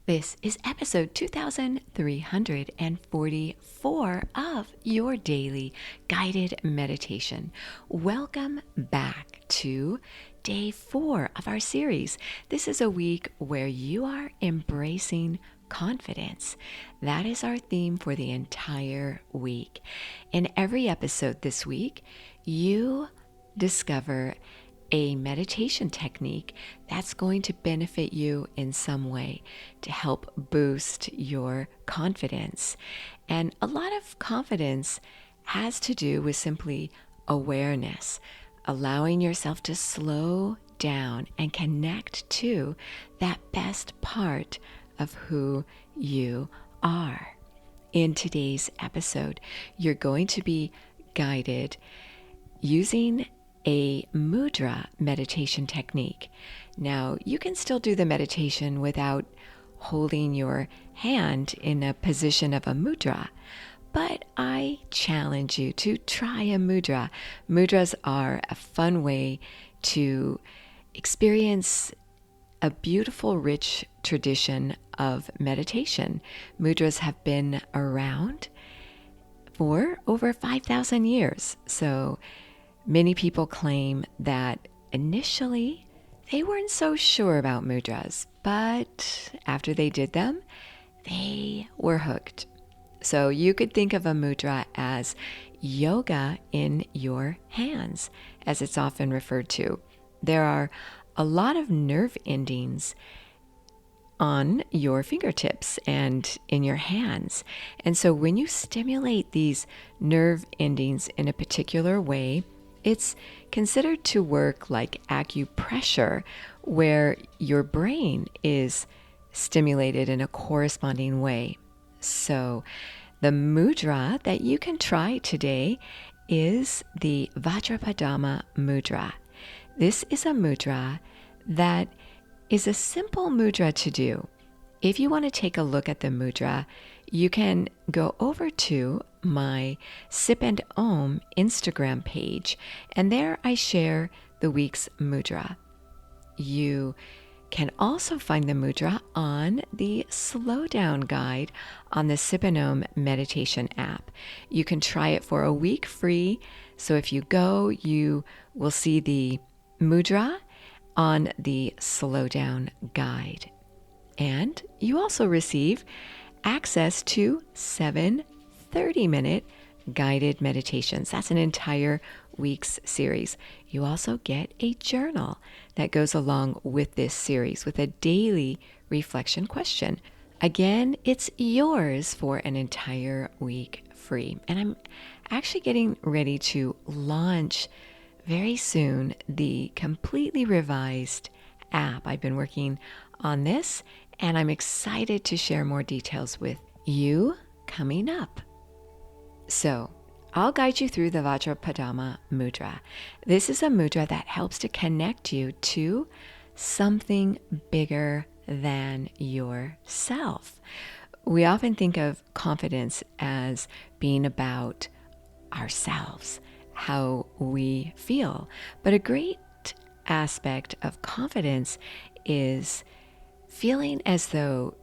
This is episode 2344 of your daily guided meditation. Welcome back to day 4 of our series. This is a week where you are embracing confidence. That is our theme for the entire week. In every episode this week, you discover a meditation technique that's going to benefit you in some way to help boost your confidence. And a lot of confidence has to do with simply awareness, allowing yourself to slow down and connect to that best part of who you are. In today's episode, you're going to be guided using a mudra meditation technique. Now, you can still do the meditation without holding your hand in a position of a mudra, but I challenge you to try a mudra. Mudras are a fun way to experience a beautiful, rich tradition of meditation. Mudras have been around for over 5,000 years. So many people claim that initially they weren't so sure about mudras, but after they did them, they were hooked. So you could think of a mudra as yoga in your hands, as it's often referred to. There are a lot of nerve endings on your fingertips and in your hands. And so when you stimulate these nerve endings in a particular way, it's considered to work like acupressure, where your brain is stimulated in a corresponding way. So the mudra that you can try today is the Vajrapadama mudra. This is a mudra that is a simple mudra to do. If you want to take a look at the mudra, you can go over to my Sip and Om Instagram page, and there I share the week's mudra. You can also find the mudra on the Slow Down Guide on the Sip and Om meditation app. You can try it for a week free, so if you go, you will see the mudra on the Slow Down Guide. And you also receive access to 7 30-minute guided meditations. That's an entire week's series. You also get a journal that goes along with this series with a daily reflection question. Again, it's yours for an entire week free. And I'm actually getting ready to launch very soon the completely revised app. I've been working on this, and I'm excited to share more details with you coming up. So I'll guide you through the Vajrapadama mudra. This is a mudra that helps to connect you to something bigger than yourself. We often think of confidence as being about ourselves, how we feel. But a great aspect of confidence is feeling as though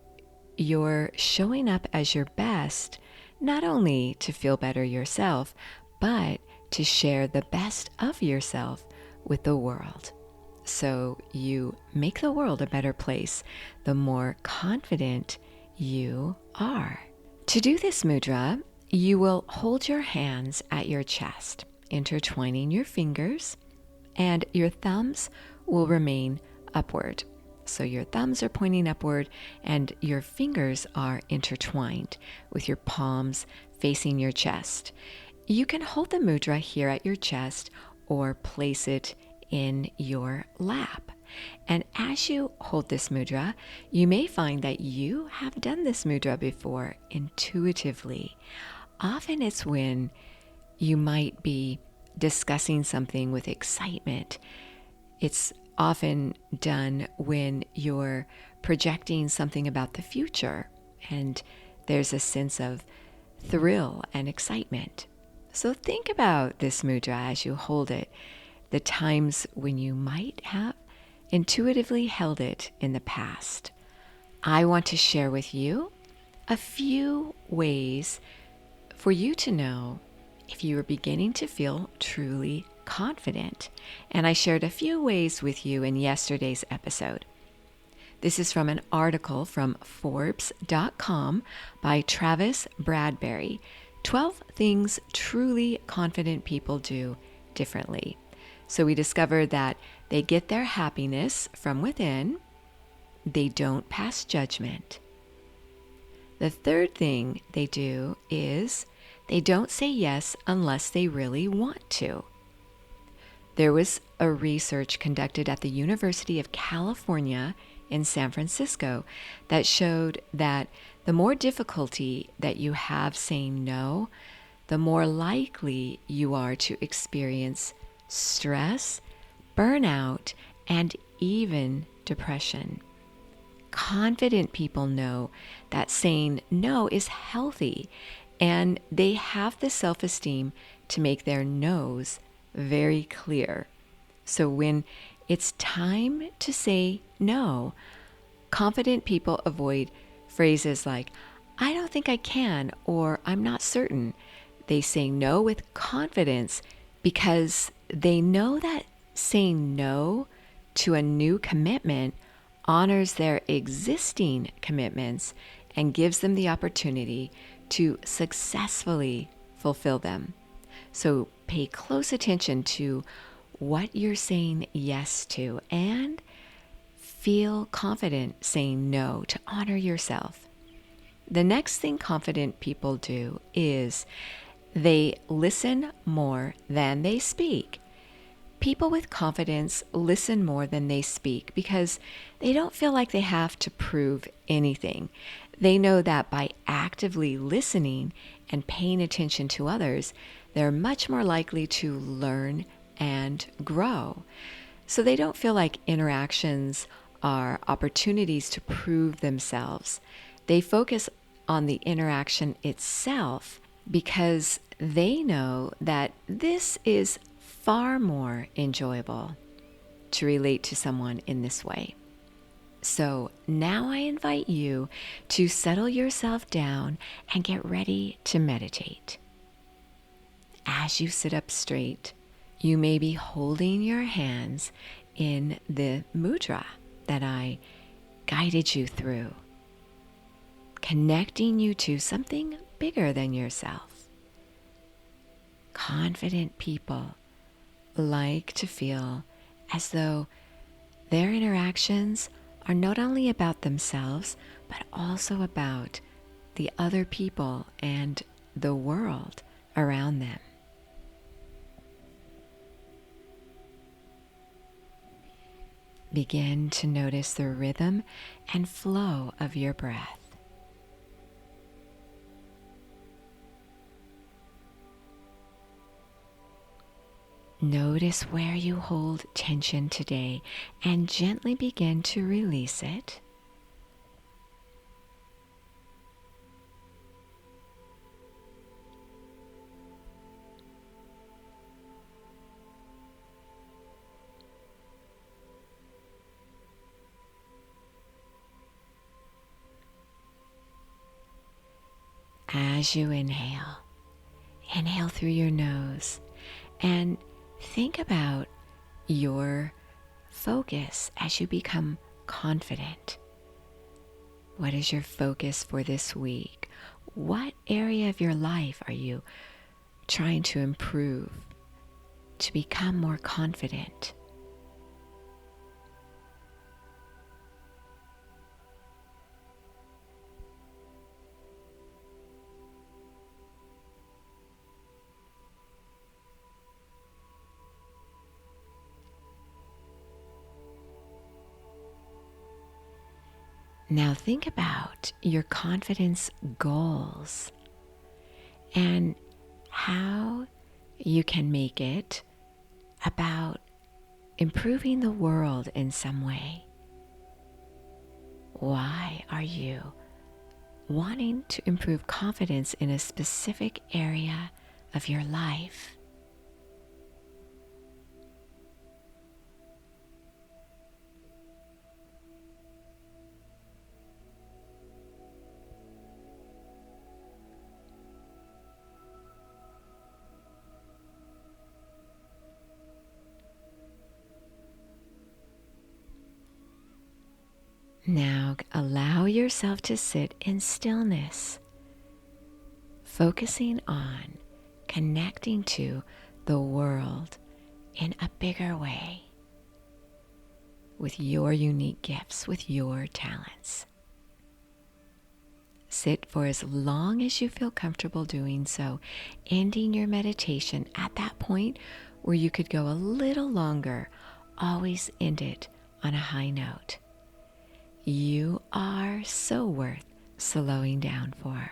you're showing up as your best, not only to feel better yourself, but to share the best of yourself with the world. So you make the world a better place the more confident you are. To do this mudra, you will hold your hands at your chest, intertwining your fingers, and your thumbs will remain upward. So your thumbs are pointing upward and your fingers are intertwined with your palms facing your chest. You can hold the mudra here at your chest or place it in your lap. And as you hold this mudra, you may find that you have done this mudra before intuitively. Often it's when you might be discussing something with excitement. It's often done when you're projecting something about the future and there's a sense of thrill and excitement. So think about this mudra as you hold it, the times when you might have intuitively held it in the past. I want to share with you a few ways for you to know if you are beginning to feel truly confident. And I shared a few ways with you in yesterday's episode. This is from an article from Forbes.com by Travis Bradberry. 12 things truly confident people do differently. So we discovered that they get their happiness from within. They don't pass judgment. The third thing they do is they don't say yes unless they really want to. There was a research conducted at the University of California in San Francisco that showed that the more difficulty that you have saying no, the more likely you are to experience stress, burnout, and even depression. Confident people know that saying no is healthy, and they have the self-esteem to make their no's very clear. So when it's time to say no, confident people avoid phrases like, I don't think I can, or I'm not certain. They say no with confidence because they know that saying no to a new commitment honors their existing commitments and gives them the opportunity to successfully fulfill them. So pay close attention to what you're saying yes to and feel confident saying no to honor yourself. The next thing confident people do is they listen more than they speak. People with confidence listen more than they speak because they don't feel like they have to prove anything. They know that by actively listening and paying attention to others, they're much more likely to learn and grow. So they don't feel like interactions are opportunities to prove themselves. They focus on the interaction itself because they know that this is far more enjoyable to relate to someone in this way. So now I invite you to settle yourself down and get ready to meditate. As you sit up straight, you may be holding your hands in the mudra that I guided you through, connecting you to something bigger than yourself. Confident people like to feel as though their interactions are not only about themselves, but also about the other people and the world around them. Begin to notice the rhythm and flow of your breath. Notice where you hold tension today and gently begin to release it. As you inhale, inhale through your nose and think about your focus as you become confident. What is your focus for this week? What area of your life are you trying to improve to become more confident? Now think about your confidence goals and how you can make it about improving the world in some way. Why are you wanting to improve confidence in a specific area of your life? allow yourself to sit in stillness, focusing on connecting to the world in a bigger way, with your unique gifts, with your talents. Sit for as long as you feel comfortable doing so, ending your meditation at that point where you could go a little longer. Always end it on a high note. You are so worth slowing down for.